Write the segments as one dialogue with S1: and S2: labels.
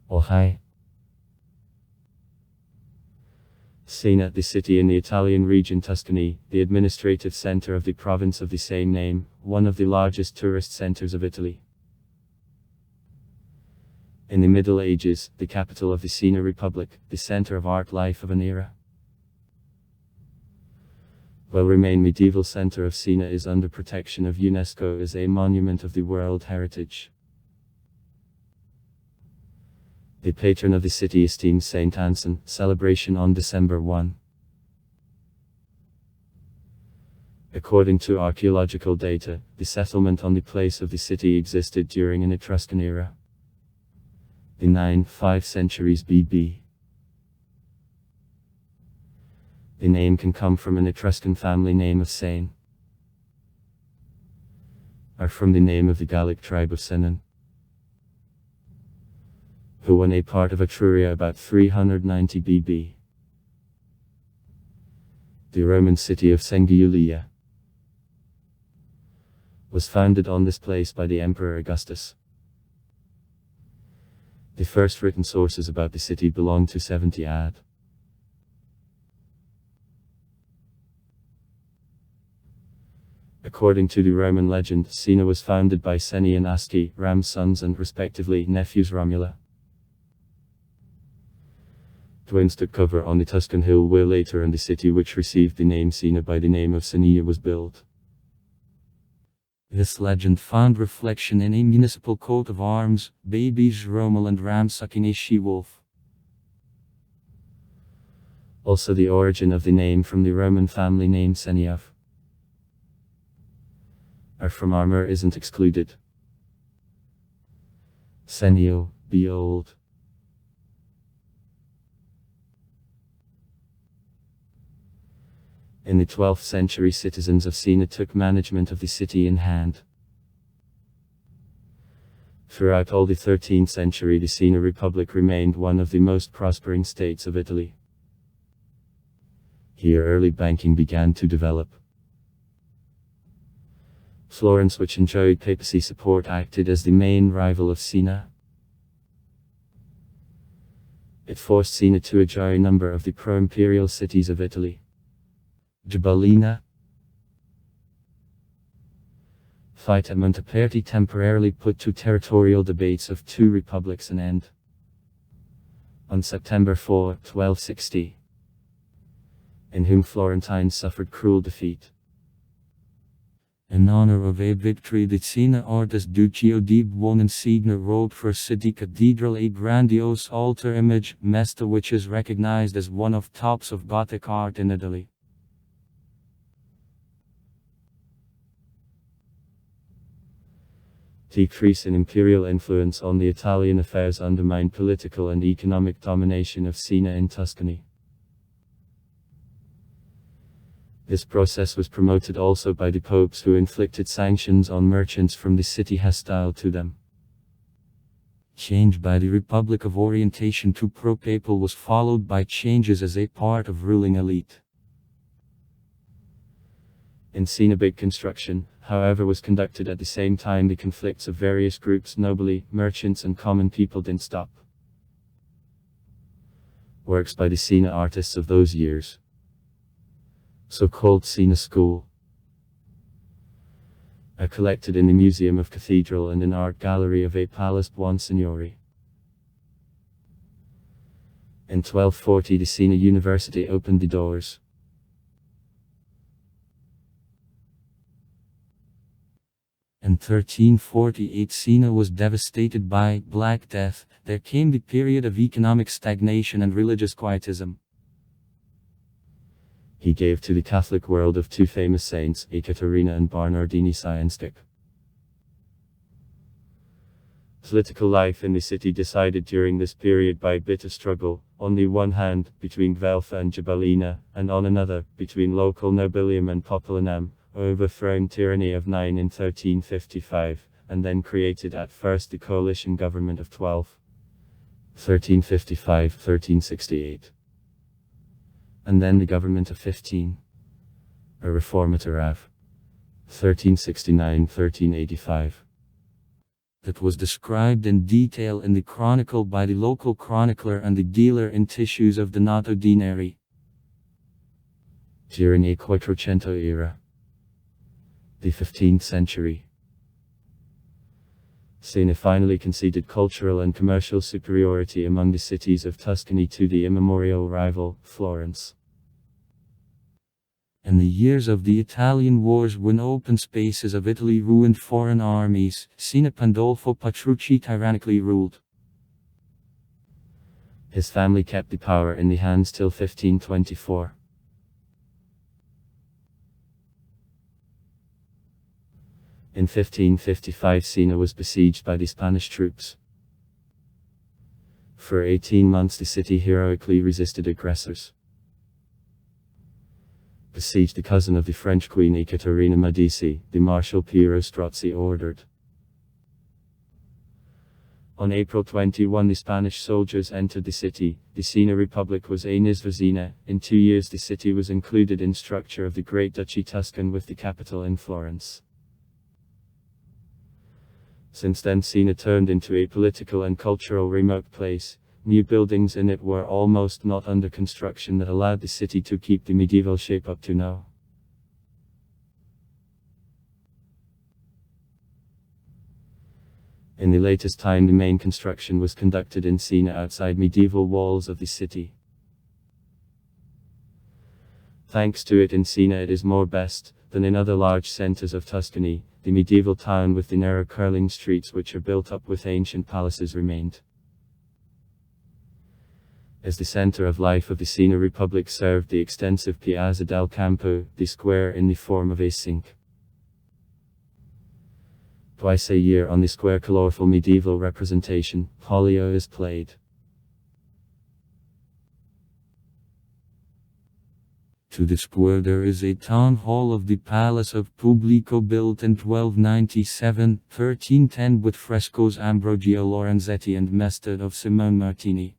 S1: Oh hi. Sienna, the city in the Italian region Tuscany, the administrative center of the province of the same name, one of the largest tourist centers of Italy. In the Middle Ages, the capital of the Sienna Republic, the center of art life of an era. Well-remained medieval center of Sienna is under protection of UNESCO as a Monument of the World Heritage. The patron of the city esteems Saint Anselm, celebration on December 1. According to archaeological data, the settlement on the place of the city existed during an Etruscan era. The 9-5 centuries BB. The name can come from an Etruscan family name of Sienna, or from the name of the Gallic tribe of Sienna, who won a part of Etruria about 390 BB. The Roman city of Sanguiulia was founded on this place by the Emperor Augustus. The first written sources about the city belong to 70 AD. According to the Roman legend, Sienna was founded by Seni and Asti, Ram's sons and respectively nephews Romula. Twins took cover on the Tuscan hill where later in the city which received the name Sienna by the name of Sienna was built. This legend found reflection in a municipal coat of arms, babies Romal and Ram sucking a she-wolf. Also the origin of the name from the Roman family name Seniav, or from armor, isn't excluded. Senio, be old. In the 12th century, citizens of Sienna took management of the city in hand. Throughout all the 13th century, the Sienna Republic remained one of the most prospering states of Italy. Here early banking began to develop. Florence, which enjoyed papacy support, acted as the main rival of Sienna. It forced Sienna to adjoin a number of the pro-imperial cities of Italy. Gibellina. Fight at Monteperti temporarily put to territorial debates of two republics an end. On September 4, 1260, in whom Florentines suffered cruel defeat. In honor of a victory, the Sienna artist Duccio di Buonansigna wrote for city cathedral a grandiose altar image, Mesta, which is recognized as one of tops of Gothic art in Italy. Decrease in imperial influence on the Italian affairs undermined political and economic domination of Sienna in Tuscany. This process was promoted also by the popes, who inflicted sanctions on merchants from the city hostile to them. Change by the Republic of Orientation to pro-papal was followed by changes as a part of ruling elite. In Sienna, big construction, however, was conducted at the same time. The conflicts of various groups, nobly, merchants and common people, didn't stop. Works by the Sienna artists of those years, so-called Sienna School, are collected in the Museum of Cathedral and an art gallery of a Palace Buonsignori. In 1240, the Sienna University opened the doors. In 1348, Sienna was devastated by Black Death. There came the period of economic stagnation and religious quietism. He gave to the Catholic world of two famous saints, Ekaterina and Bernardini Sienska. Political life in the city decided during this period by bitter struggle, on the one hand, between Guelfa and Gibellina, and on another, between local nobilium and Popolanam, overthrown tyranny of 9 in 1355, and then created at first the coalition government of 12. 1355-1368. And then the government of 15. A reformator of 1369-1385. that was described in detail in the chronicle by the local chronicler and the dealer in tissues of Donato Dinari. During a Quattrocento era, the 15th century, Sienna finally conceded cultural and commercial superiority among the cities of Tuscany to the immemorial rival, Florence. In the years of the Italian wars, when open spaces of Italy ruined foreign armies, Sienna Pandolfo Petrucci tyrannically ruled. His family kept the power in the hands till 1524. In 1555, Sienna was besieged by the Spanish troops. For 18 months the city heroically resisted aggressors. Besieged the cousin of the French Queen Ekaterina Medici, the Marshal Piero Strozzi ordered. On April 21 the Spanish soldiers entered the city. The Sienna Republic was a Nizvezina. In 2 years the city was included in structure of the Great Duchy Tuscan with the capital in Florence. Since then Sienna turned into a political and cultural remote place. New buildings in it were almost not under construction that allowed the city to keep the medieval shape up to now. In the latest time the main construction was conducted in Sienna outside medieval walls of the city. Thanks to it in Sienna it is more best than in other large centers of Tuscany. The medieval town with the narrow curling streets which are built up with ancient palaces remained. As the center of life of the Sienna Republic served the extensive Piazza del Campo, the square in the form of a sink. Twice a year on the square colorful medieval representation, Polio is played. To the square there is a town hall of the Palace of Publico built in 1297-1310 with frescoes Ambrogio Lorenzetti and Mesta of Simone Martini.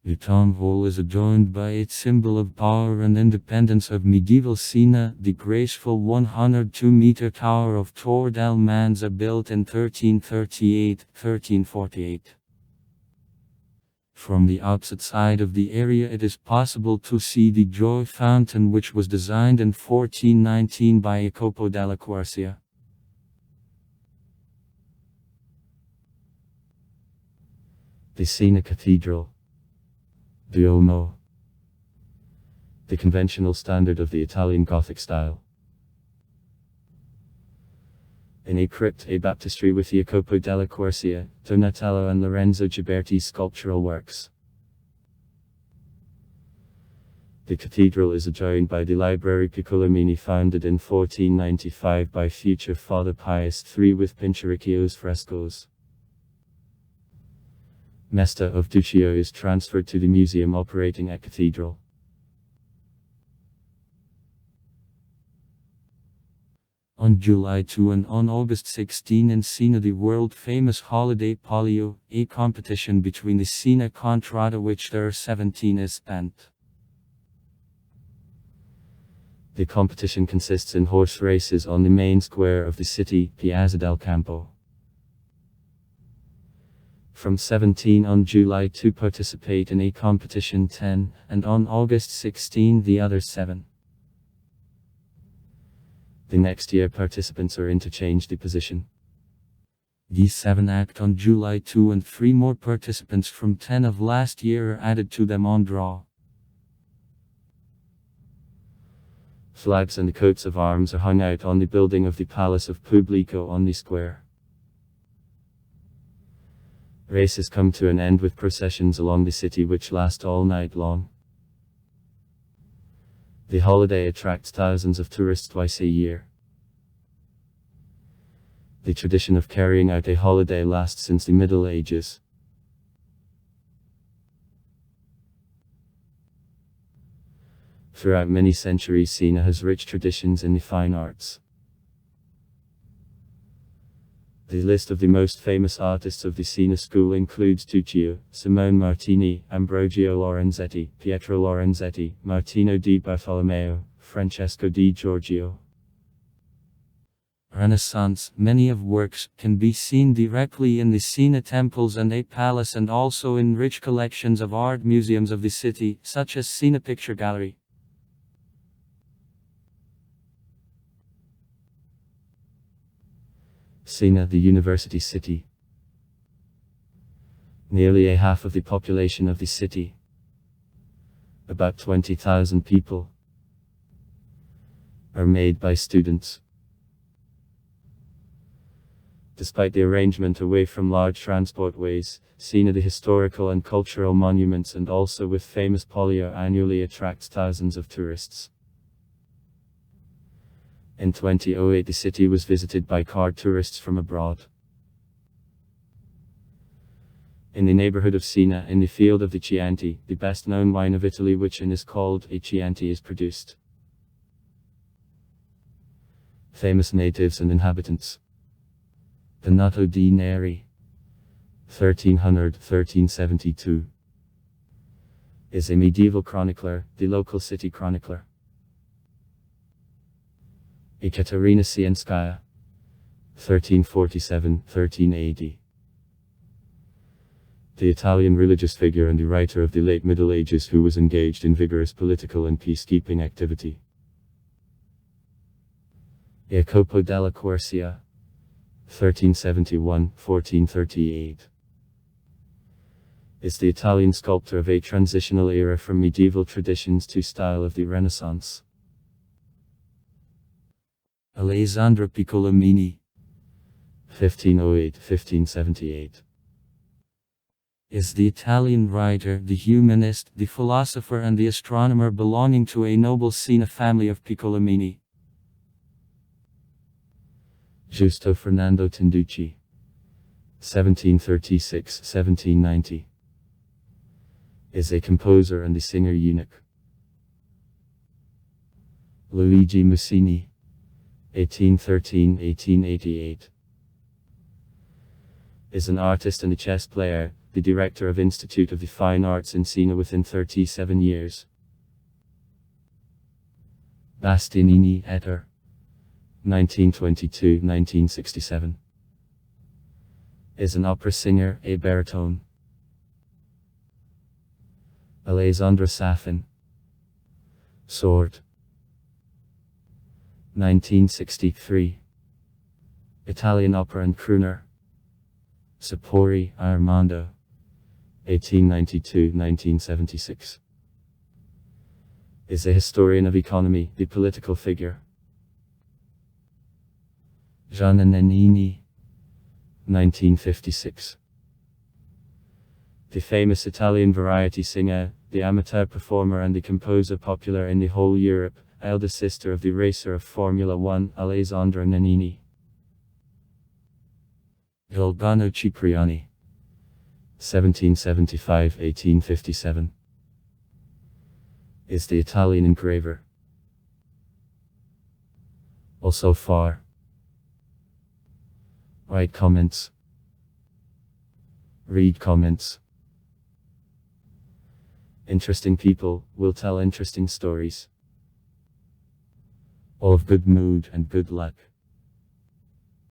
S1: The town hall is adorned by its symbol of power and independence of medieval Sienna, the graceful 102-meter Tower of Tor del Manza built in 1338-1348. From the opposite side of the area it is possible to see the Joy Fountain which was designed in 1419 by Jacopo della Quercia. The Sienna Cathedral. Duomo. The conventional standard of the Italian Gothic style. In a crypt, a baptistry with Jacopo della Quercia, Donatello and Lorenzo Ghiberti's sculptural works. The cathedral is adjoined by the Library Piccolomini founded in 1495 by future Father Pius III with Pinturicchio's frescoes. Mesta of Duccio is transferred to the museum operating at Cathedral. On July 2 and on August 16 in Sienna the world-famous holiday Polio, a competition between the Sienna Contrada which there are 17 is spent. The competition consists in horse races on the main square of the city, Piazza del Campo. From 17 on July 2 participate in a competition 10, and on August 16 the other 7. The next year participants are interchanged the position. These 7 act on July 2 and 3 more participants from 10 of last year are added to them on draw. Flags and coats of arms are hung out on the building of the Palace of Publico on the square. Races come to an end with processions along the city which last all night long. The holiday attracts thousands of tourists twice a year. The tradition of carrying out a holiday lasts since the Middle Ages. Throughout many centuries Sienna has rich traditions in the fine arts. The list of the most famous artists of the Sienna school includes Duccio, Simone Martini, Ambrogio Lorenzetti, Pietro Lorenzetti, Martino di Bartolomeo, Francesco di Giorgio. Renaissance. Many of works can be seen directly in the Sienna temples and a palace, and also in rich collections of art museums of the city, such as Sienna Picture Gallery. Sienna, the university city. Nearly a half of the population of the city, about 20,000 people, are made by students. Despite the arrangement away from large transport ways, Sienna, the historical and cultural monuments and also with famous polio, annually attracts thousands of tourists. In 2008 the city was visited by car tourists from abroad. In the neighborhood of Sienna, in the field of the Chianti, the best known wine of Italy, which is called a Chianti, is produced. Famous natives and inhabitants. Donato di Neri, 1300–1372, is a medieval chronicler, the local city chronicler. Ekaterina Sienskaya, 1347–1380, the Italian religious figure and the writer of the late Middle Ages who was engaged in vigorous political and peacekeeping activity. Jacopo della Quercia, 1371–1438, is the Italian sculptor of a transitional era from medieval traditions to style of the Renaissance. Alessandro Piccolomini, 1508–1578, is the Italian writer, the humanist, the philosopher and the astronomer belonging to a noble Sienna family of Piccolomini. Giusto Fernando Tinducci, 1736–1790, is a composer and the singer eunuch. Luigi Mussini, 1813–1888, is an artist and a chess player, the director of Institute of the Fine Arts in Sienna within 37 years. Bastianini Ettore, 1922–1967, is an opera singer, a baritone. Alessandro Safin, sword, 1963, Italian opera and crooner. Sapori Armando, 1892–1976, is a historian of economy, the political figure. Gianna Nannini, 1956, the famous Italian variety singer, the amateur performer and the composer popular in the whole Europe, elder sister of the racer of Formula 1, Alessandro Nannini. Galgano Cipriani, 1775–1857, is the Italian engraver. Also far. Write comments. Read comments. Interesting people will tell interesting stories. All of good mood and good luck.